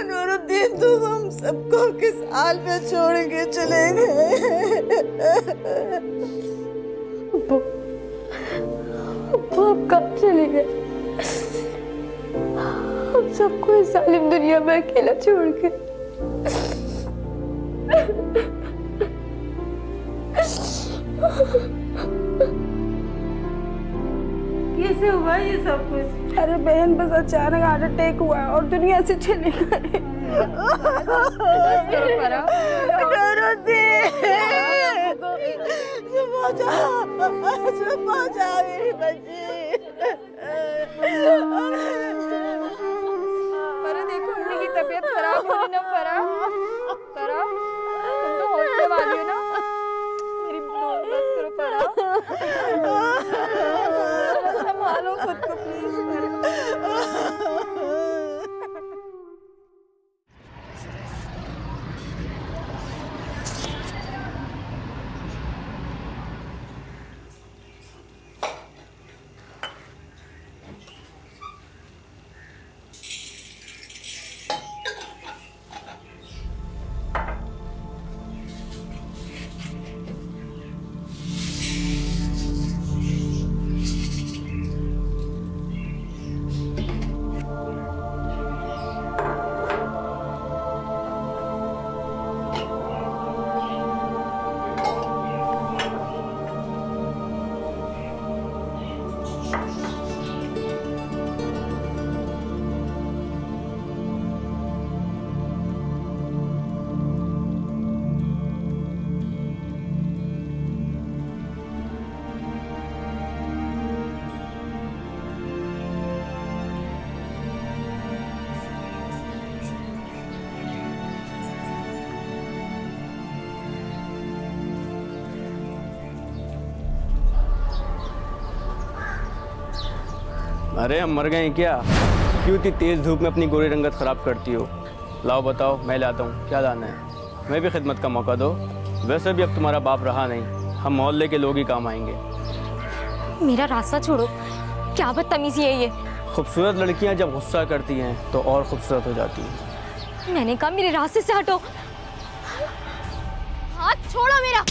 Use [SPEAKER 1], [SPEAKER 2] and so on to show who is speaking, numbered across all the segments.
[SPEAKER 1] नूरुद्दीन, तुम हम सबको किस हाल पे छोड़ के चले गए?
[SPEAKER 2] अब्बू आप कब चले गए? हम सबको इस जालिम दुनिया में अकेला छोड़ के।
[SPEAKER 1] कैसे हुआ ये सब कुछ?
[SPEAKER 2] अरे बहन, बस अचानक हार्ट अटैक हुआ और दुनिया से चले गए।
[SPEAKER 1] मेरी बच्ची।
[SPEAKER 2] अरे देखो उन्हीं की तबीयत खराब हो रही ना। फरा तुम तो हौसले वाली हो ना। मेरी बस करो फरा, संभालो खुद को प्लीज।
[SPEAKER 3] अरे हम मर गए क्या? क्यों इतनी तेज़ धूप में अपनी गोरी रंगत ख़राब करती हो? लाओ बताओ, मैं लाता हूँ, क्या लाना है? मैं भी खिदमत का मौका दो। वैसे भी अब तुम्हारा बाप रहा नहीं, हम मोहल्ले के लोग ही काम आएंगे।
[SPEAKER 4] मेरा रास्ता छोड़ो, क्या बदतमीजी है ये?
[SPEAKER 3] खूबसूरत लड़कियाँ जब गुस्सा करती हैं तो और खूबसूरत हो जाती हैं।
[SPEAKER 4] मैंने कहा मेरे रास्ते से हटो। हाथ छोड़ो मेरा।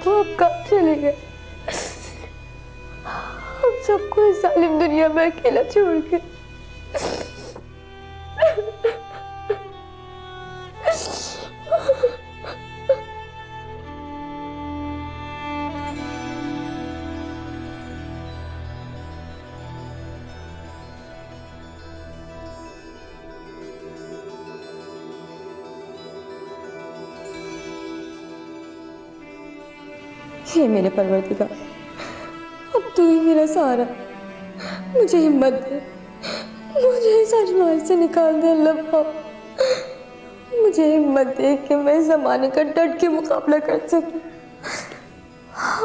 [SPEAKER 2] आप कब चले गए? हम सबको इस जालिम दुनिया में अकेला छोड़ के। हे मेरे परवरदिगार, अब तू ही मेरा सहारा। मुझे हिम्मत दे, मुझे इस अजमाइश से निकाल दे अल्लाह पाक। मुझे हिम्मत दे कि मैं इस ज़माने का डट के मुकाबला कर सकूं।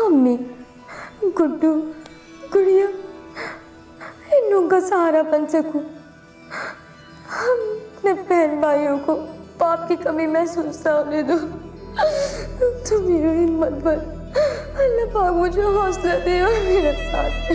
[SPEAKER 2] अम्मी, गुड्डू, गुड़िया, इन लोगों का सहारा बन सकूं। हम अपने बहन भाइयों को बाप की कमी महसूस ना होने दो। तो मेरी हिम्मत पर अल्लाह पाक मुझे हौसला दे और मेरे साथ दे।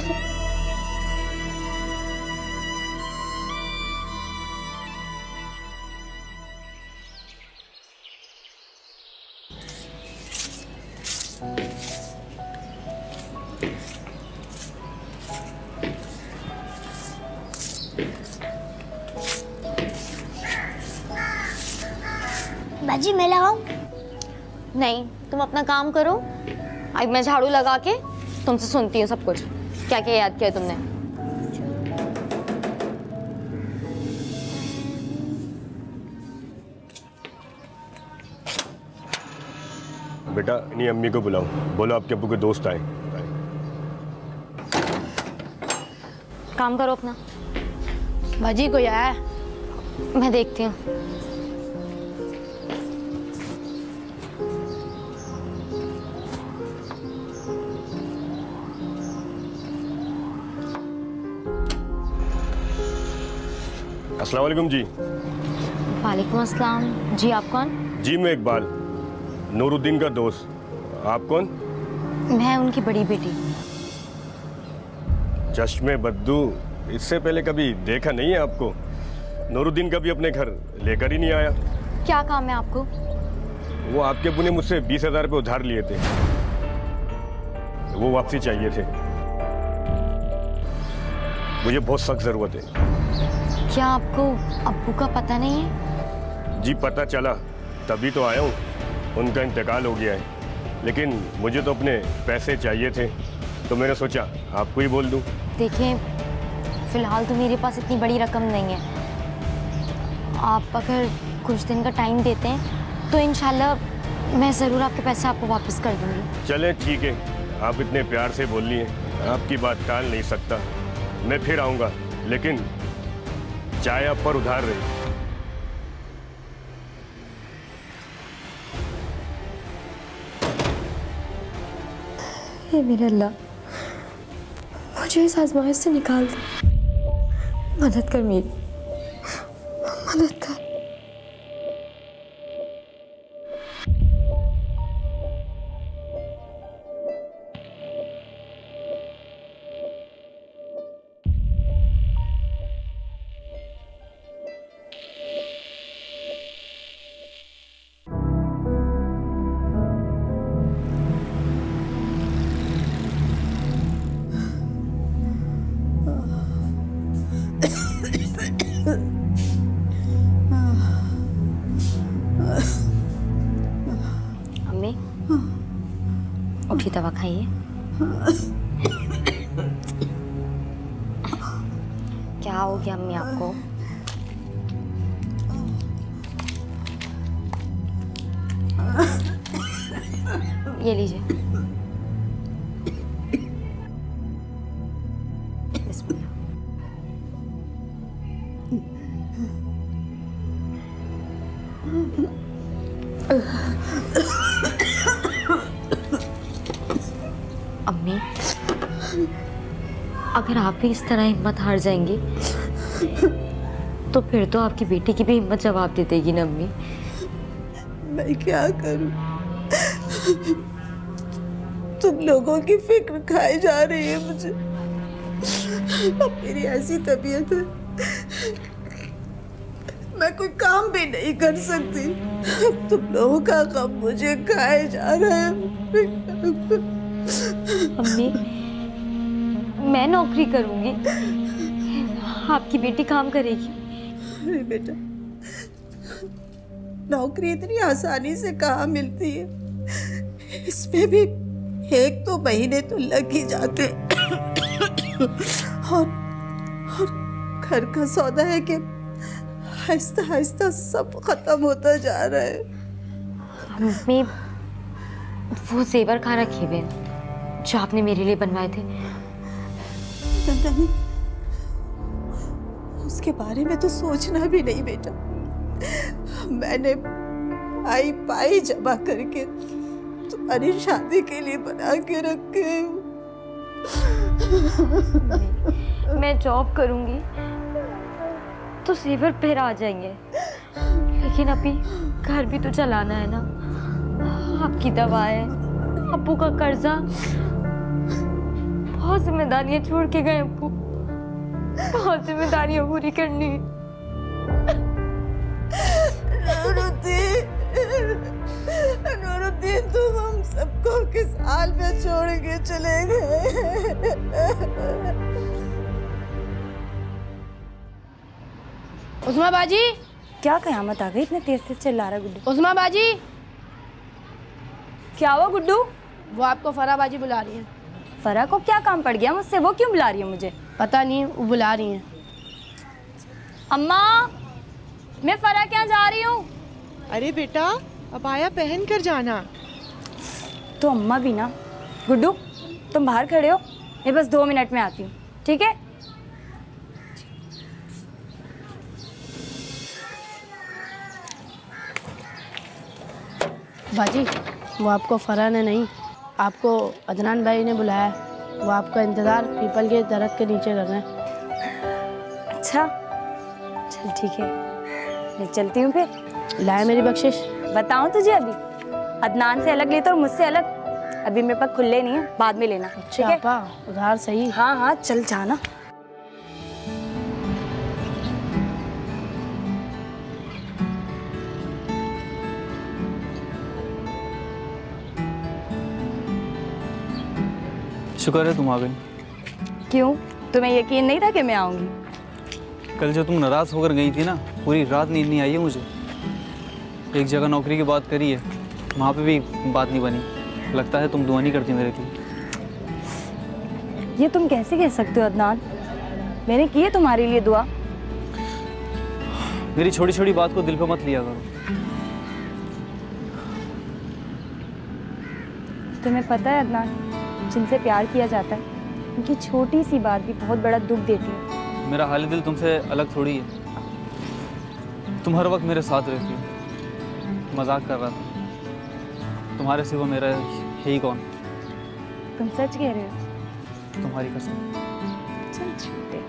[SPEAKER 5] बाजी मैं लगाऊं?
[SPEAKER 4] नहीं, तुम अपना काम करो। अब मैं झाड़ू लगा के तुमसे सुनती हूँ सब कुछ, क्या क्या याद किया तुमने।
[SPEAKER 6] बेटा नहीं अम्मी को बुलाओ, बोलो आपके अब्बू के दोस्त आए।
[SPEAKER 4] काम करो अपना।
[SPEAKER 7] बाजी कोई आया?
[SPEAKER 4] मैं देखती हूँ।
[SPEAKER 6] अस्सलाम वालेकुम जी।
[SPEAKER 4] वालेकुम अस्सलाम। जी आप कौन?
[SPEAKER 6] जी मैं इकबाल, नूरुद्दीन का दोस्त। आप कौन?
[SPEAKER 4] मैं उनकी बड़ी बेटी।
[SPEAKER 6] चश्मे बद्दू, इससे पहले कभी देखा नहीं है आपको। नूरुद्दीन कभी अपने घर लेकर ही नहीं आया।
[SPEAKER 4] क्या काम है आपको?
[SPEAKER 6] वो आपके अब्बू ने मुझसे 20,000 रुपये उधार लिए थे, वो वापसी चाहिए थे। मुझे बहुत सख्त ज़रूरत है।
[SPEAKER 4] क्या आपको अब्बू का पता नहीं है?
[SPEAKER 6] जी पता चला, तभी तो आया हूँ। उनका इंतकाल हो गया है, लेकिन मुझे तो अपने पैसे चाहिए थे, तो मैंने सोचा आपको ही बोल दूँ।
[SPEAKER 4] देखिए, फ़िलहाल तो मेरे पास इतनी बड़ी रकम नहीं है। आप अगर कुछ दिन का टाइम देते हैं तो इंशाल्लाह मैं ज़रूर आपके पैसे आपको वापस कर दूँगी।
[SPEAKER 6] चलें ठीक है, आप इतने प्यार से बोल लिए, आपकी बात टाल नहीं सकता। मैं फिर आऊँगा, लेकिन चाय आप पर उधार रही।
[SPEAKER 2] हे मेरे अल्लाह, मुझे इस आजमाइश से निकाल दे। मदद कर मेरी, मदद कर।
[SPEAKER 4] अम्मी, उठी दवा खाइए। क्या हो गया अम्मी आपको? ये लीजिए। बिस्मिल्लाह। अम्मी, अगर आप भी इस तरह हिम्मत हार जाएंगी तो फिर तो आपकी बेटी की भी हिम्मत जवाब दे देगी ना अम्मी।
[SPEAKER 1] मैं क्या करूं? तुम लोगों की फिक्र खाई जा रही है मुझे। अब मेरी ऐसी तबीयत है, मैं कोई काम भी नहीं कर सकती। अब तुम लोगों का गम मुझे खाए जा रहा है।
[SPEAKER 4] अम्मी, मैं नौकरी करूंगी, आपकी बेटी काम करेगी।
[SPEAKER 1] अरे बेटा, नौकरी इतनी आसानी से कहाँ मिलती है? इसमें भी 1-2 महीने तो लग ही जाते। और घर का सौदा है कि आहिस्ता आहिस्ता सब खत्म होता जा रहा है।
[SPEAKER 4] अम्मी, वो जेवर कहाँ रखे हुए जो आपने मेरे लिए बनवाए थे?
[SPEAKER 1] नहीं, उसके बारे में तो सोचना भी नहीं बेटा। मैंने आई पाई जमा करके तुम्हारी शादी के लिए बना के रखे।
[SPEAKER 4] मैं जॉब करूंगी तो जेवर फिर आ जाएंगे, लेकिन अभी घर भी तो चलाना है ना। आपकी दवा है, अब्बू का कर्जा, बहुत जिम्मेदारियां छोड़ के गए अब्बू। बहुत जिम्मेदारियां पूरी करनी है।
[SPEAKER 1] नूरुद्दीन, तुम हम सबको किस हाल में छोड़ के चले गए?
[SPEAKER 7] उस्मा बाजी,
[SPEAKER 2] क्या कयामत आ गई? इतने तेज से चिल्ला रहा गुड्डू।
[SPEAKER 7] उस्मा बाजी,
[SPEAKER 2] क्या हुआ गुड्डू?
[SPEAKER 7] वो आपको फरा बाजी बुला रही है।
[SPEAKER 2] फरा को क्या काम पड़ गया मुझसे? वो क्यों बुला रही है मुझे?
[SPEAKER 7] पता नहीं, वो बुला रही हैं।
[SPEAKER 2] अम्मा, मैं फरा क्या जा रही हूँ।
[SPEAKER 8] अरे बेटा, अबाया पहन कर जाना।
[SPEAKER 4] तो अम्मा भी ना। गुड्डू तुम बाहर खड़े हो, मैं बस 2 मिनट में आती हूँ, ठीक है?
[SPEAKER 7] बाजी, वो आपको फरहा ने नहीं, आपको अदनान भाई ने बुलाया है। वो आपका इंतज़ार पीपल के दरख्त के नीचे कर रहे हैं।
[SPEAKER 4] अच्छा चल ठीक है, मैं चलती हूँ फिर।
[SPEAKER 7] लाए मेरी बख्शिश।
[SPEAKER 4] बताऊँ तुझे, अभी अदनान से अलग लेते और मुझसे अलग, अभी मेरे पास खुले नहीं है, बाद में लेना, ठीक है?
[SPEAKER 7] आपा उधार सही।
[SPEAKER 4] हाँ हाँ चल जाना।
[SPEAKER 3] शुक्र है तुम आ गई।
[SPEAKER 4] क्यों, तुम्हें यकीन नहीं था कि मैं आऊँगी?
[SPEAKER 3] कल जो तुम नाराज़ होकर गई थी ना, पूरी रात नींद नहीं आई है मुझे। एक जगह नौकरी की बात करी है, वहाँ पे भी बात नहीं बनी। लगता है तुम दुआ नहीं करती मेरे लिए।
[SPEAKER 4] ये तुम कैसे कह सकते हो अदनान? मैंने की है तुम्हारे लिए दुआ।
[SPEAKER 3] मेरी छोटी छोटी बात को दिल पे मत लिया करो।
[SPEAKER 4] तुम्हें पता है अदनान, जिनसे प्यार किया जाता है उनकी छोटी सी बात भी बहुत बड़ा दुख देती है।
[SPEAKER 3] मेरा हाल दिल तुमसे अलग थोड़ी है। तुम हर वक्त मेरे साथ रहती हो। मजाक कर रहा था, तुम्हारे सिवा मेरा है ही कौन?
[SPEAKER 4] तुम सच कह रहे हो?
[SPEAKER 3] तुम्हारी कसम।
[SPEAKER 4] चल छूटे।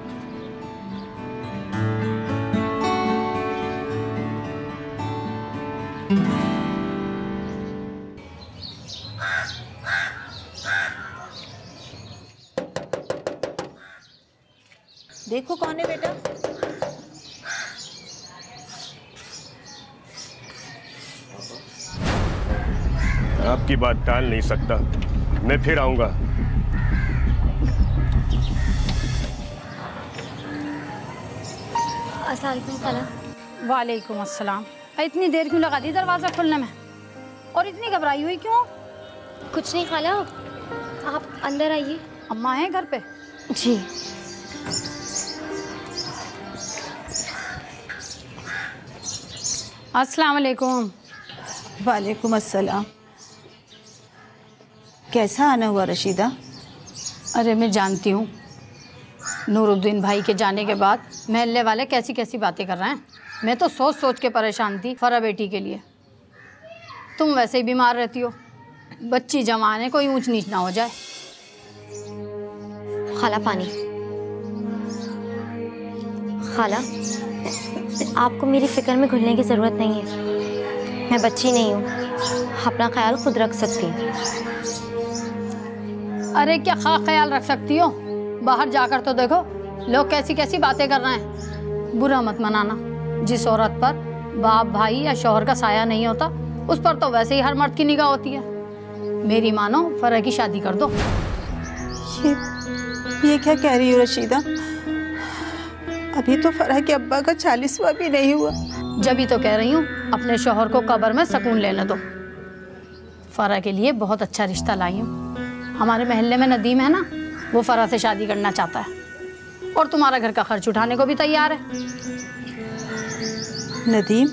[SPEAKER 1] देखो कौन है बेटा।
[SPEAKER 6] आपकी बात टाल नहीं सकता, मैं फिर आऊंगा।
[SPEAKER 5] अस्सलाम वालेकुम खाला।
[SPEAKER 7] वालेकुम अस्सलाम। इतनी देर क्यों लगा दी दरवाज़ा खोलने में? और इतनी घबराई हुई क्यों?
[SPEAKER 5] कुछ नहीं खाला, आप अंदर आइए।
[SPEAKER 7] अम्मा है घर पे?
[SPEAKER 4] जी।
[SPEAKER 7] अस्सलाम वालेकुम।
[SPEAKER 1] वालेकुम अस्सलाम। कैसा आना हुआ रशीदा?
[SPEAKER 7] अरे मैं जानती हूँ, नूरुद्दीन भाई के जाने के बाद महल्ले वाले कैसी कैसी बातें कर रहे हैं। मैं तो सोच सोच के परेशान थी फरा बेटी के लिए। तुम वैसे ही बीमार रहती हो, बच्ची जवान है, कोई ऊंच नीच ना हो जाए।
[SPEAKER 5] खाला पानी। खाला, आपको मेरी फिक्र में घुलने की ज़रूरत नहीं है। मैं बच्ची नहीं हूँ, अपना ख्याल खुद रख सकती हूँ।
[SPEAKER 7] अरे क्या ख्याल रख सकती हो? बाहर जाकर तो देखो लोग कैसी कैसी बातें कर रहे हैं। बुरा मत मनाना, जिस औरत पर बाप भाई या शौहर का साया नहीं होता उस पर तो वैसे ही हर मर्द की निगाह होती है। मेरी मानो फरा की शादी कर दो।
[SPEAKER 1] ये क्या कह रही हो रशीदा? अभी तो फरा के अब्बा का 40वां भी नहीं हुआ।
[SPEAKER 7] जब ही तो कह रही हूँ अपने शौहर को कब्र में सुकून लेने दो। फरा के लिए बहुत अच्छा रिश्ता लाई हूँ। हमारे महल्ले में नदीम है ना, वो फरा से शादी करना चाहता है और तुम्हारा घर का खर्च उठाने को भी तैयार है।
[SPEAKER 1] नदीम?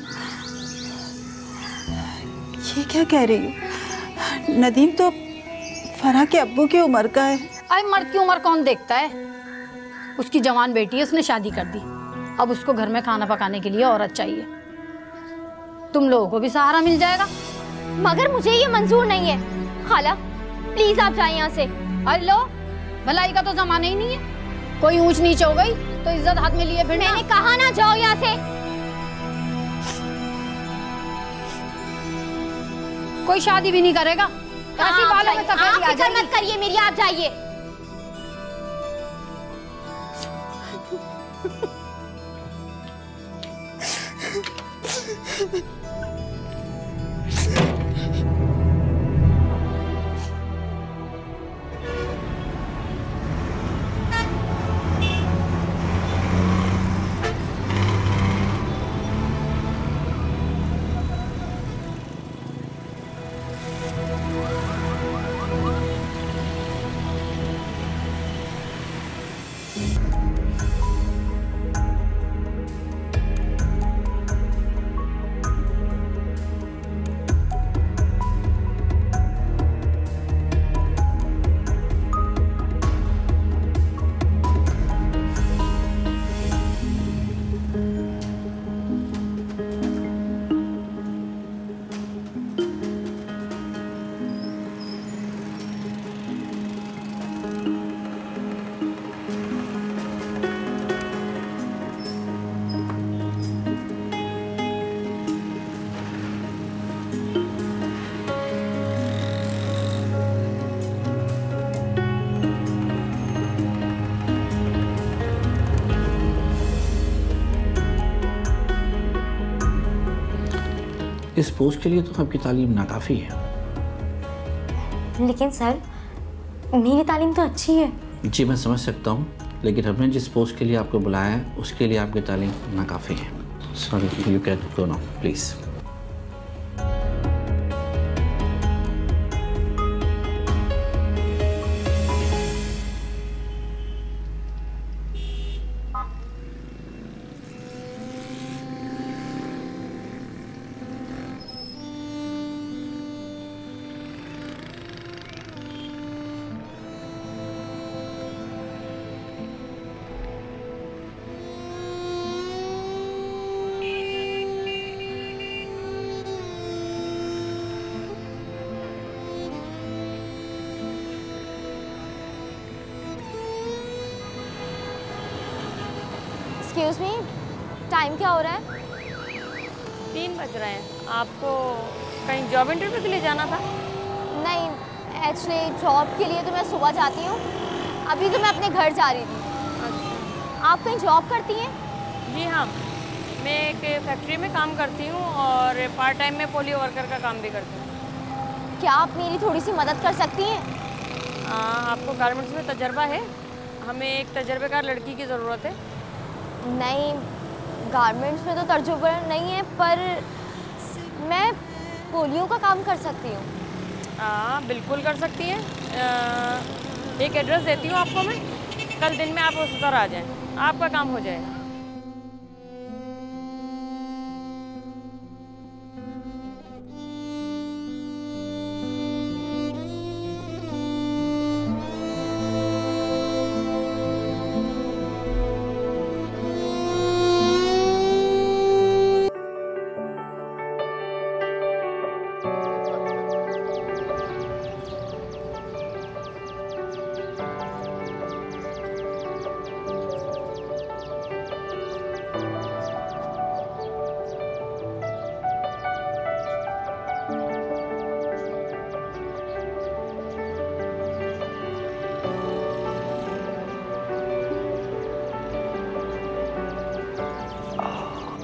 [SPEAKER 1] ये क्या कह रही हो? नदीम तो फरा के अब्बू की उम्र का है।
[SPEAKER 7] अरे मर्द की उम्र कौन देखता है? उसकी जवान बेटी है, उसने शादी कर दी। अब उसको घर में खाना पकाने के लिए औरत चाहिए। तुम लोगों को भी सहारा मिल जाएगा।
[SPEAKER 5] मगर मुझे ये मंजूर नहीं है। खाला प्लीज आप जाए यहाँ से।
[SPEAKER 7] अरे लो, भलाई का तो जमाना ही नहीं है। कोई ऊंच नीच हो गई तो इज्जत हाथ में लिए फिर।
[SPEAKER 5] मैंने कहा ना जाओ यहाँ से।
[SPEAKER 7] कोई शादी भी नहीं करेगा। ऐसी बालों में सफेदी आ जाएगी।
[SPEAKER 5] मत करिए मेरी, आप जाइए।
[SPEAKER 8] इस पोस्ट के लिए तो आपकी तालीम नाकाफ़ी है।
[SPEAKER 5] लेकिन सर, मेरी तालीम तो अच्छी है।
[SPEAKER 8] जी मैं समझ सकता हूँ, लेकिन हमने जिस पोस्ट के लिए आपको बुलाया है उसके लिए आपकी तालीम नाकाफ़ी है। Sorry, you can go now please.
[SPEAKER 5] Excuse me, time क्या हो रहा है?
[SPEAKER 4] 3 बज रहे हैं। आपको कहीं जॉब इंटरव्यू के लिए जाना था?
[SPEAKER 5] नहीं, एक्चुअली जॉब के लिए तो मैं सुबह जाती हूँ, अभी तो मैं अपने घर जा रही थी।
[SPEAKER 4] अच्छा।
[SPEAKER 5] आप कहीं जॉब करती हैं?
[SPEAKER 4] जी हाँ, मैं एक फैक्ट्री में काम करती हूँ और पार्ट टाइम में पोलियो वर्कर का काम भी करती हूँ।
[SPEAKER 5] क्या आप मेरी थोड़ी सी मदद कर सकती हैं?
[SPEAKER 4] आपको गारमेंट्स में तजर्बा है? हमें एक तजर्बेकार लड़की की ज़रूरत है।
[SPEAKER 5] नहीं, गारमेंट्स में तो तजुर्बा नहीं है, पर मैं पोलियो का काम कर सकती हूँ।
[SPEAKER 4] बिल्कुल कर सकती हैं। एक एड्रेस देती हूँ आपको मैं, कल दिन में आप उस पर आ जाएं, आपका काम हो जाएगा।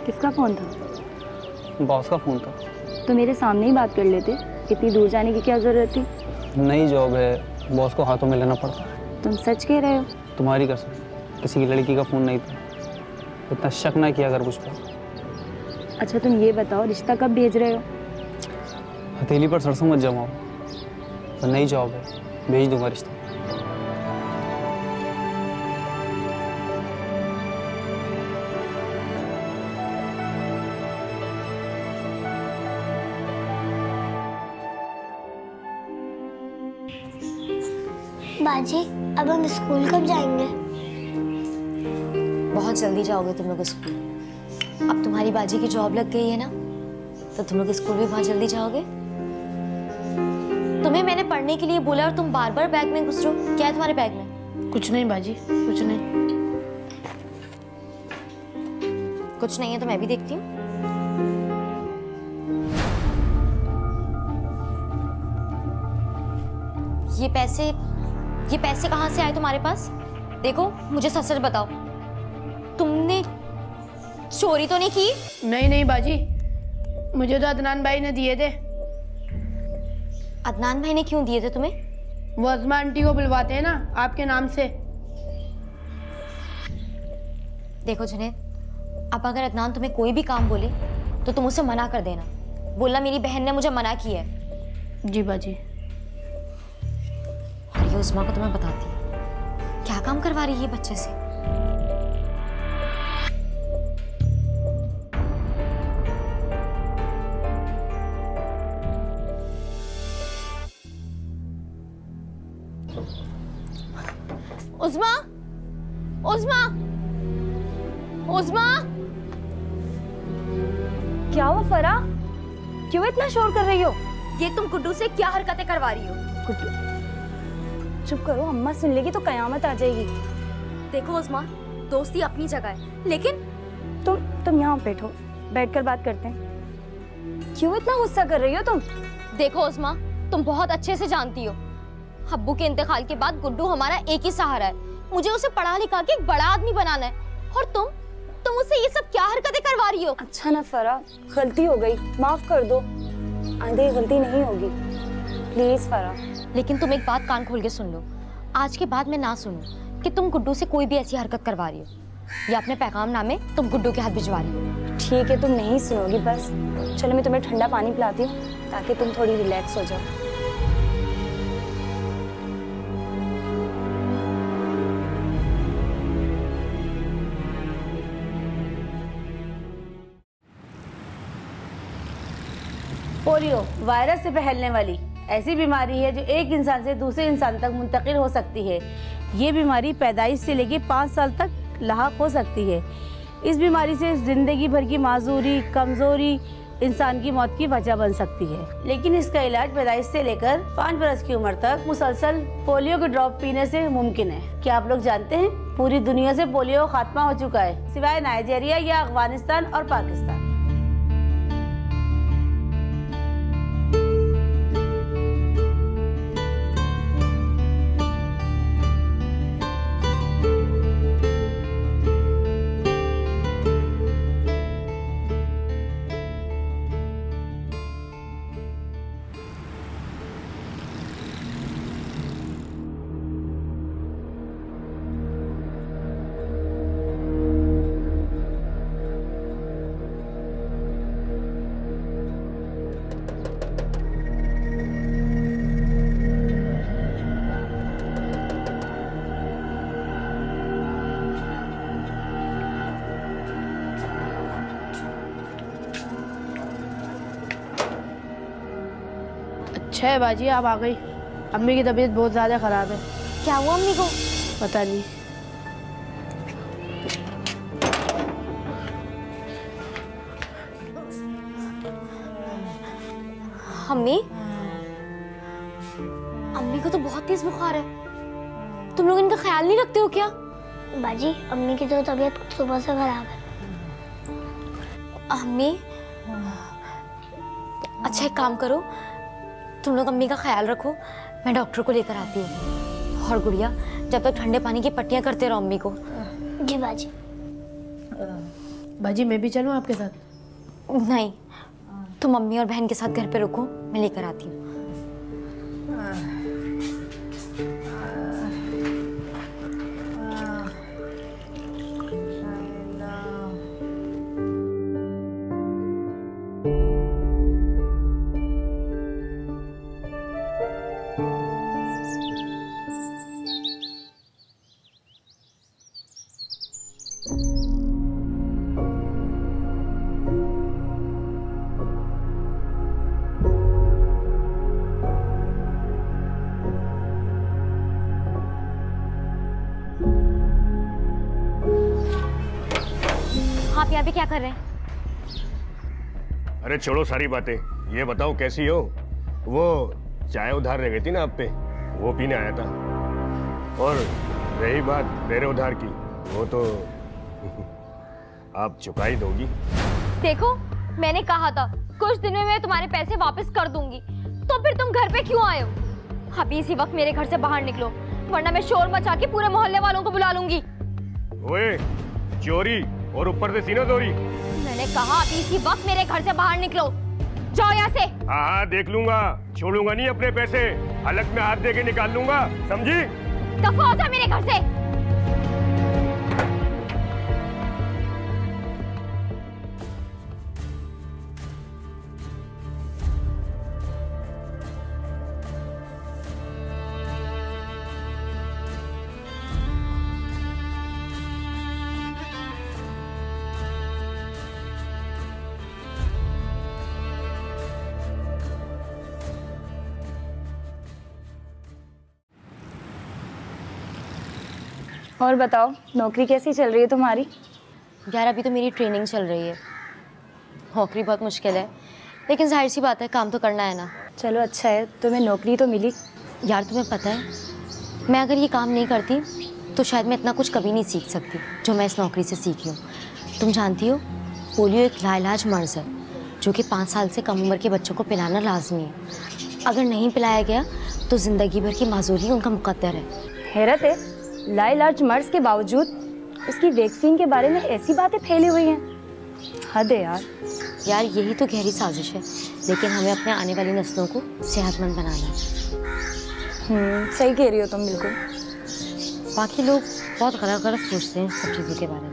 [SPEAKER 9] किसका फ़ोन था?
[SPEAKER 3] बॉस का फ़ोन था।
[SPEAKER 9] तो मेरे सामने ही बात कर लेते, इतनी दूर जाने की क्या ज़रूरत थी?
[SPEAKER 3] नई जॉब है, बॉस को हाथों में लेना पड़ता।
[SPEAKER 9] तुम सच कह रहे हो?
[SPEAKER 3] तुम्हारी कसम, किसी की लड़की का फ़ोन नहीं था। इतना शक ना किया कर मुझ पर।
[SPEAKER 9] अच्छा तुम ये बताओ, रिश्ता कब भेज रहे हो?
[SPEAKER 3] हथेली पर सरसों मत जमाओ, तो नई जॉब है, भेज दूंगा रिश्ता।
[SPEAKER 10] बाजी, अब हम स्कूल कब जाएंगे?
[SPEAKER 5] बहुत जल्दी जाओगे तुम लोग स्कूल। अब तुम्हारी बाजी की जॉब लग गई है ना, तो तुम लोग स्कूल भी बहुत जल्दी जाओगे। तुम्हें मैंने पढ़ने के लिए बोला और तुम बार बार बैग में घुस रहे हो। क्या है तुम्हारे बैग में?
[SPEAKER 7] कुछ नहीं बाजी, कुछ नहीं।
[SPEAKER 5] कुछ नहीं है तो मैं भी देखती हूँ। ये पैसे कहाँ से आए तुम्हारे पास? देखो मुझे सच सच बताओ, तुमने चोरी तो नहीं की?
[SPEAKER 7] नहीं नहीं बाजी, मुझे तो अदनान भाई ने दिए थे।
[SPEAKER 5] अदनान भाई ने क्यों दिए थे तुम्हें?
[SPEAKER 7] वो अज़मा आंटी को बुलवाते हैं ना आपके नाम से।
[SPEAKER 5] देखो जुनैद, अब अगर अदनान तुम्हें कोई भी काम बोले तो तुम उसे मना कर देना। बोलना मेरी बहन ने मुझे मना किया है।
[SPEAKER 7] जी बाजी।
[SPEAKER 5] और ये उस्मा को तो मैं बताती हूँ क्या काम करवा रही है बच्चे से। उस्मा, उस्मा, उस्मा!
[SPEAKER 9] क्या हुआ फरा? क्यों इतना शोर कर रही हो?
[SPEAKER 5] ये तुम गुड्डू से क्या हरकतें करवा रही हो?
[SPEAKER 9] गुड्डू, चुप करो, अम्मा सुन लेगी तो कयामत आ जाएगी।
[SPEAKER 5] देखो उस्मा, दोस्ती अपनी जगह है, लेकिन
[SPEAKER 9] तुम यहाँ बैठो, बैठकर बात करते हैं। क्यों इतना गुस्सा कर रही हो तुम?
[SPEAKER 5] देखो उस्मा, तुम बहुत अच्छे से जानती हो अब्बू के इंतकाल के बाद गुड्डू हमारा एक ही सहारा है। मुझे उसे पढ़ा लिखा के एक बड़ा आदमी बनाना है, और तुम मुझसे ये सब क्या हरकतें करवा रही हो?
[SPEAKER 9] अच्छा ना फरा, गलती हो गई, माफ कर दो। आगे गलती नहीं होगी, प्लीज फरा।
[SPEAKER 5] लेकिन तुम एक बात कान खोल के सुन लो, आज के बाद मैं ना सुनूं कि तुम गुड्डू से कोई भी ऐसी हरकत करवा रही हो या अपने पैगाम नामे तुम गुड्डू के हाथ भिजवा रही हो।
[SPEAKER 9] ठीक है, तुम नहीं सुनोगी बस। चलो मैं तुम्हें ठंडा पानी पिलाती हूँ ताकि तुम थोड़ी रिलैक्स हो जाओ।
[SPEAKER 11] पोलियो वायरस से फैलने वाली ऐसी बीमारी है जो एक इंसान से दूसरे इंसान तक मुंतकिल हो सकती है। ये बीमारी पैदाइश से लेकर 5 साल तक लाहक हो सकती है। इस बीमारी से ज़िंदगी भर की माजूरी, कमज़ोरी इंसान की मौत की वजह बन सकती है। लेकिन इसका इलाज पैदाइश से लेकर 5 बरस की उम्र तक मुसलसल पोलियो के ड्रॉप पीने से मुमकिन है। क्या आप लोग जानते हैं पूरी दुनिया से पोलियो खात्मा हो चुका है सिवाय नाइजीरिया या अफगानिस्तान और पाकिस्तान। अच्छा है बाजी आप आ गई। अम्मी की तबीयत बहुत ज़्यादा ख़राब है।
[SPEAKER 5] क्या हुआ अम्मी को?
[SPEAKER 11] पता नहीं।
[SPEAKER 5] अम्मी, अम्मी को तो बहुत तेज बुखार है। तुम लोग इनका ख्याल नहीं रखते हो क्या?
[SPEAKER 10] बाजी अम्मी की तो तबीयत सुबह से खराब है।
[SPEAKER 5] अम्मी, अच्छा एक काम करो, तुम लोग अम्मी का ख्याल रखो, मैं डॉक्टर को लेकर आती हूँ। और गुड़िया, जब तक ठंडे पानी की पट्टियाँ करते रहो अम्मी को।
[SPEAKER 10] जी बाजी।
[SPEAKER 11] बाजी मैं भी चलूँ आपके साथ?
[SPEAKER 5] नहीं, तुम अम्मी और बहन के साथ घर पे रुको, मैं लेकर आती हूँ। आप यहाँ पे क्या कर रहे हैं?
[SPEAKER 6] अरे छोड़ो सारी बातें, ये बताओ कैसी हो? वो चाय उधार रह गई थी ना आप पे, वो पीने आया था। और रही बात मेरे उधार की, वो तो आप चुका ही दोगी।
[SPEAKER 5] देखो, मैंने कहा था कुछ दिन में मैं तुम्हारे पैसे वापस कर दूंगी, तो फिर तुम घर पे क्यों आए हो? अभी इसी वक्त मेरे घर से बाहर निकलो, वरना मैं शोर मचा के पूरे मोहल्ले वालों को बुला लूंगी।
[SPEAKER 6] ओए, चोरी और ऊपर से सीना चोरी।
[SPEAKER 5] मैंने कहा अभी इसी वक्त मेरे घर से बाहर निकलो, जाओ यहाँ से।
[SPEAKER 6] हाँ देख लूंगा, छोड़ूंगा नहीं अपने पैसे, हलक में हाथ दे के निकाल लूंगा, समझी?
[SPEAKER 5] दफा हो जा मेरे घर से।
[SPEAKER 9] और बताओ, नौकरी कैसी चल रही है तुम्हारी?
[SPEAKER 5] यार अभी तो मेरी ट्रेनिंग चल रही है, नौकरी बहुत मुश्किल है, लेकिन जाहिर सी बात है काम तो करना है ना।
[SPEAKER 9] चलो अच्छा है, तुम्हें नौकरी तो मिली।
[SPEAKER 5] यार तुम्हें पता है, मैं अगर ये काम नहीं करती तो शायद मैं इतना कुछ कभी नहीं सीख सकती जो मैं इस नौकरी से सीखी हूँ। तुम जानती हो, पोलियो एक लाइलाज मर्ज़ है जो कि 5 साल से कम उम्र के बच्चों को पिलाना लाजमी है। अगर नहीं पिलाया गया तो ज़िंदगी भर की माजूरी उनका मुकद्दर है।
[SPEAKER 9] हैरत है, लाइलाज मर्ज के बावजूद उसकी वैक्सीन के बारे में ऐसी बातें फैली हुई हैं। हद है यार।
[SPEAKER 5] यार यही तो गहरी साजिश है, लेकिन हमें अपने आने वाली नस्लों को सेहतमंद बनाना है।
[SPEAKER 9] सही कह रही हो तुम बिल्कुल।
[SPEAKER 5] बाकी लोग बहुत गलत सोचते हैं सब चीज़ों के बारे में।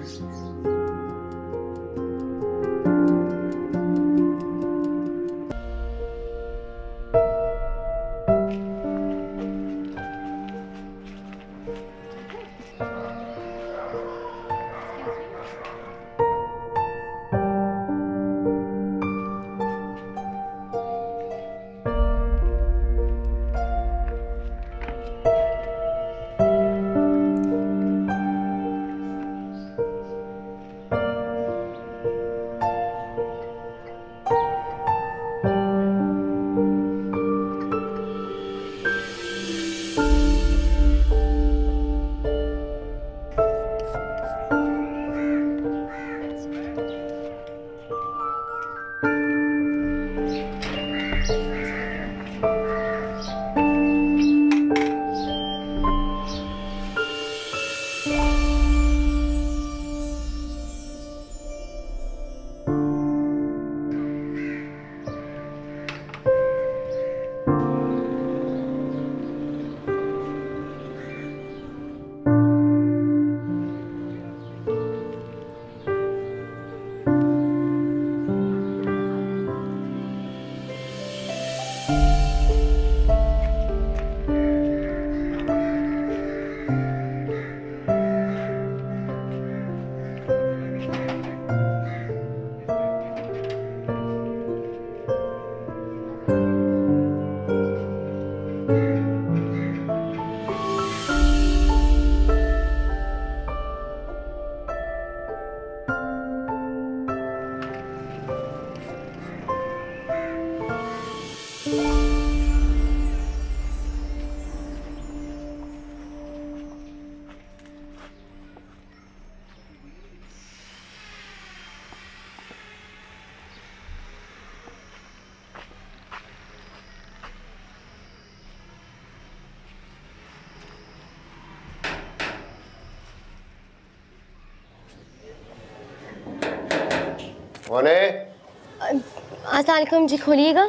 [SPEAKER 5] अस्सलाम जी, खोलिएगा।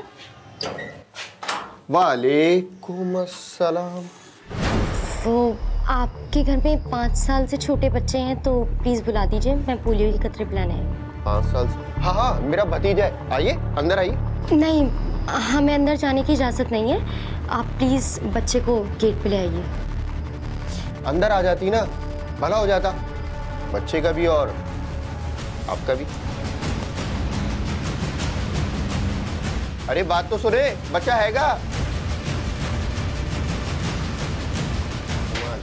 [SPEAKER 12] वालेकुम अस्सलाम।
[SPEAKER 5] तो आपके घर में 5 साल से छोटे बच्चे हैं तो प्लीज़ बुला दीजिए, मैं पोलियो के कतरे पिलाने हैं।
[SPEAKER 12] 5 साल से? हाँ हाँ, मेरा भतीजा है। आइए, अंदर आइए।
[SPEAKER 5] नहीं, हमें अंदर जाने की इजाज़त नहीं है। आप प्लीज़ बच्चे को गेट पे ले आइए।
[SPEAKER 12] अंदर आ जाती ना, भला हो जाता, बच्चे का भी और आपका भी। अरे बात तो सुने, बच्चा हैगा। आ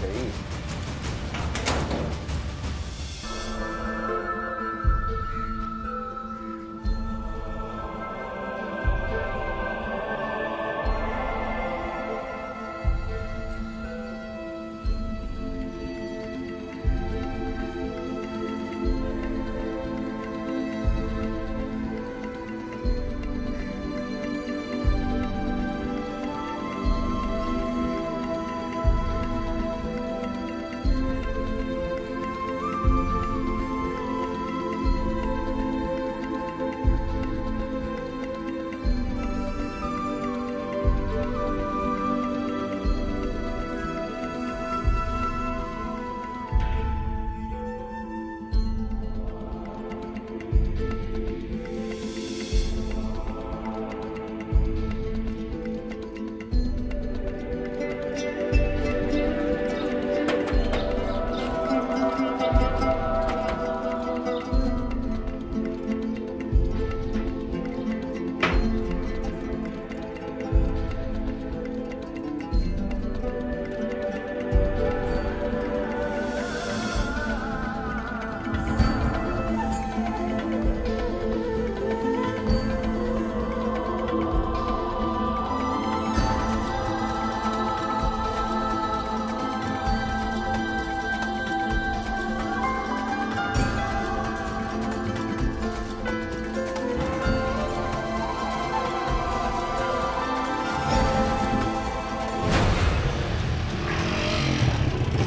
[SPEAKER 12] गई।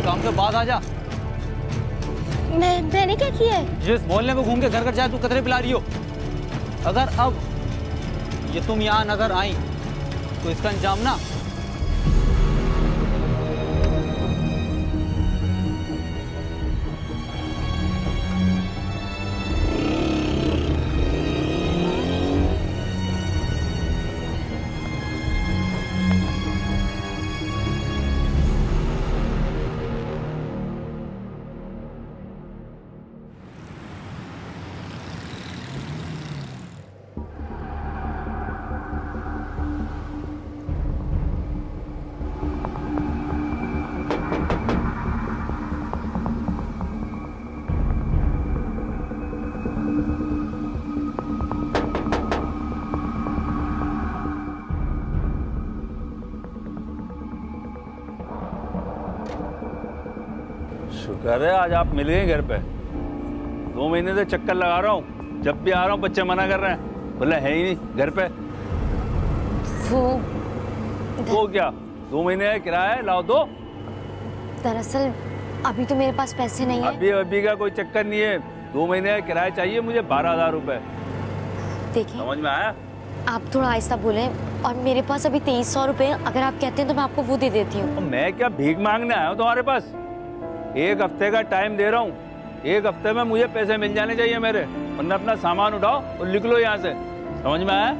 [SPEAKER 13] काम से बाद आ जा।
[SPEAKER 5] मैंने क्या किया है?
[SPEAKER 13] जिस मोहल्ले में घूम के घर घर जाए तू कतरे पिला रही हो। अगर अब ये तुम यहाँ नजर आई तो इसका अंजाम ना
[SPEAKER 14] शुक्र है आज आप मिल गए घर पे। 2 महीने से चक्कर लगा रहा हूँ, जब भी आ रहा हूँ बच्चे मना कर रहे हैं, बोले है ही नहीं घर पे। वो क्या 2 महीने का किराया है, लाओ दो।
[SPEAKER 5] दरअसल अभी तो मेरे पास पैसे नहीं है।
[SPEAKER 14] अभी का कोई चक्कर नहीं है, 2 महीने का किराया चाहिए मुझे 12,000 रुपए।
[SPEAKER 5] देखिए
[SPEAKER 14] समझ में आया?
[SPEAKER 5] आप थोड़ा आहिस्ता बोलें, और मेरे पास अभी 2300 रुपए, अगर आप कहते हैं तो मैं आपको वो दे देती हूँ।
[SPEAKER 14] मैं क्या भीख मांगने आया हूँ तुम्हारे पास? 1 हफ्ते का टाइम दे रहा हूँ, 1 हफ्ते में मुझे पैसे मिल जाने चाहिए मेरे, वरना अपना सामान उठाओ और निकलो लो यहाँ से। समझ में आया?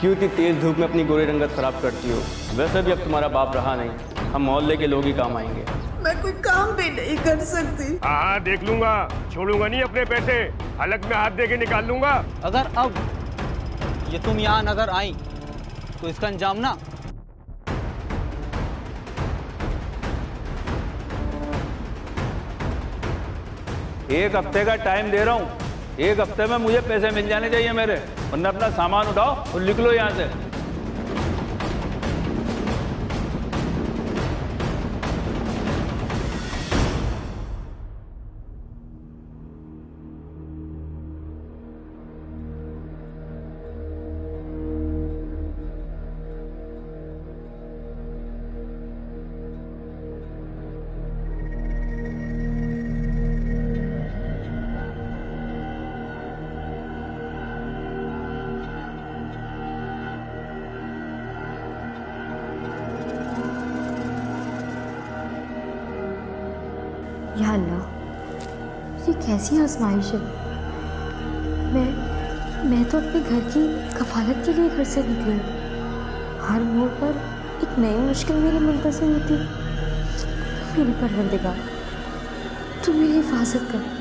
[SPEAKER 3] क्यों इतनी तेज धूप में अपनी गोरी रंगत खराब करती हो? वैसे भी अब तुम्हारा बाप रहा नहीं, हम मोहल्ले के लोग ही काम आएंगे।
[SPEAKER 1] मैं कोई काम भी नहीं कर सकती।
[SPEAKER 6] हाँ देख लूंगा, छोड़ूंगा नहीं अपने पैसे, हलक में हाथ दे के निकाल लूंगा।
[SPEAKER 13] अगर अब ये तुम यहाँ नजर आई तो इसका अंजाम ना
[SPEAKER 14] एक हफ्ते का टाइम दे रहा हूँ, 1 हफ्ते में मुझे पैसे मिल जाने चाहिए मेरे, वरना अपना सामान उठाओ और निकलो लो यहाँ से।
[SPEAKER 2] या अल्लाह, ये कैसी आजमाइश है। मैं तो अपने घर की कफालत के लिए घर से निकली हूँ। हर मोड़ पर एक नई मुश्किल मेरी मुंतज़िर होती। मेरे परवरदिगार, तू मेरी हिफाजत कर।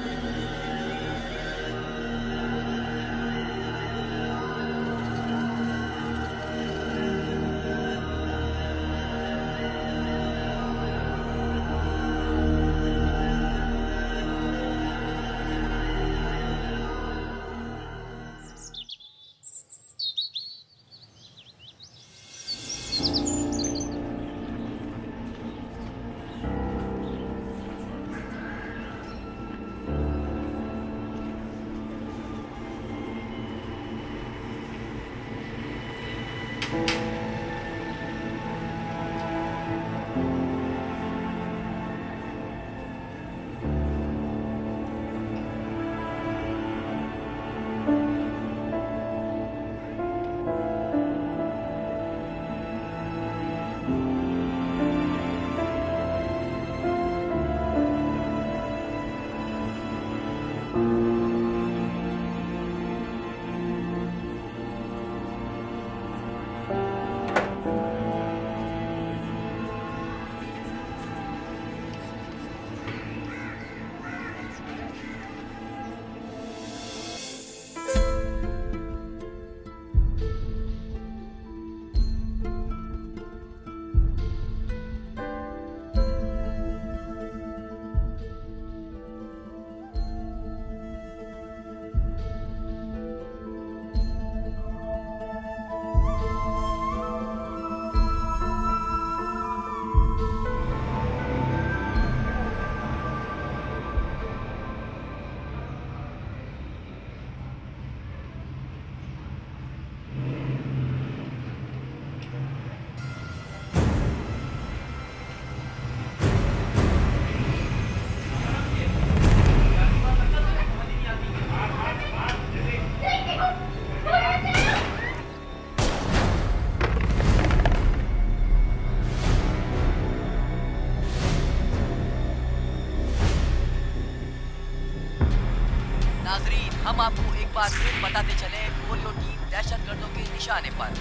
[SPEAKER 15] बताते चले पोलियो टीम दहशतगर्दों के निशाने पर।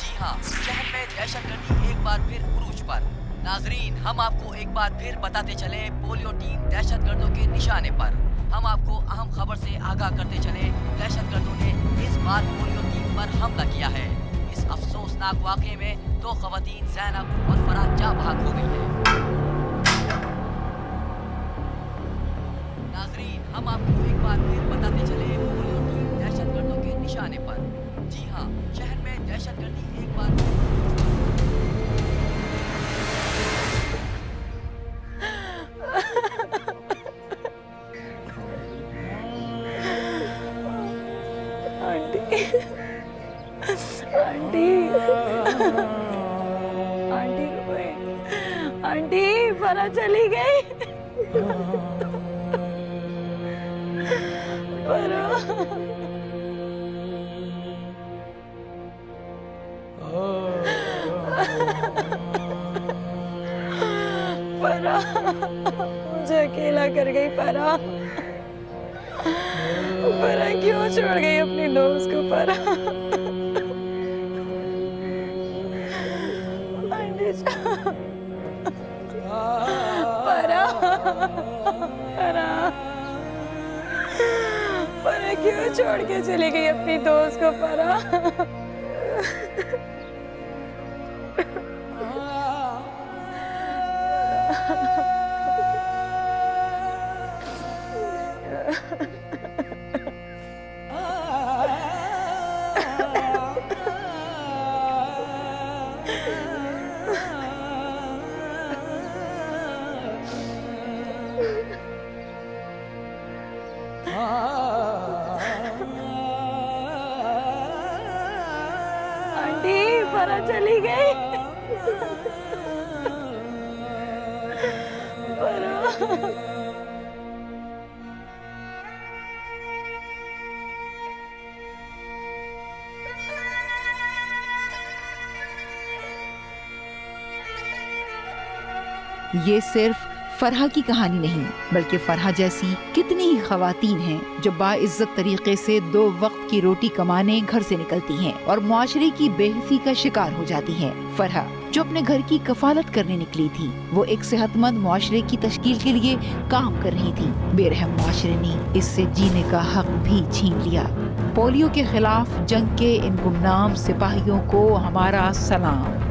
[SPEAKER 15] जी हाँ, शहर में दहशतगर्दी एक बार फिर उरूज पर। नाजरीन, हम आपको एक बार फिर बताते चले पोलियो टीम दहशतगर्दों के निशाने पर। हम आपको अहम खबर से आगाह करते चले, दहशतगर्दों ने इस बार पोलियो टीम पर हमला किया है। इस अफसोसनाक वाक़े में 2 ख़वातीन ज़ैनब और फराह जाँ बहक हो गई है। नाजरीन, हम आपको एक बार फिर बताते चले पोलियो टीम दहशतगर्दों के निशाने पर। जी हाँ, शहर में दहशतगर्दी एक बार
[SPEAKER 11] आंटी फरा चली गई। फरा फरा मुझे अकेला कर गई। फरा फरा क्यों छोड़ गई अपनी दोस्त को? फरा फरा क्यों छोड़ के चली गई अपनी दोस्त को? फरा आंटी फरा चली गई। फरा
[SPEAKER 16] ये सिर्फ फरहा की कहानी नहीं, बल्कि फरहा जैसी कितनी ही खवातीन हैं जो बाइज्जत तरीके से 2 वक्त की रोटी कमाने घर से निकलती हैं और मुआशरे की बेइज्जती का शिकार हो जाती हैं। फरहा जो अपने घर की कफालत करने निकली थी, वो एक सेहतमंद मुआशरे की तश्कील के लिए काम कर रही थी। बेरहम मुआशरे ने इससे जीने का हक भी छीन लिया। पोलियो के खिलाफ जंग के इन गुमनाम सिपाहियों को हमारा सलाम।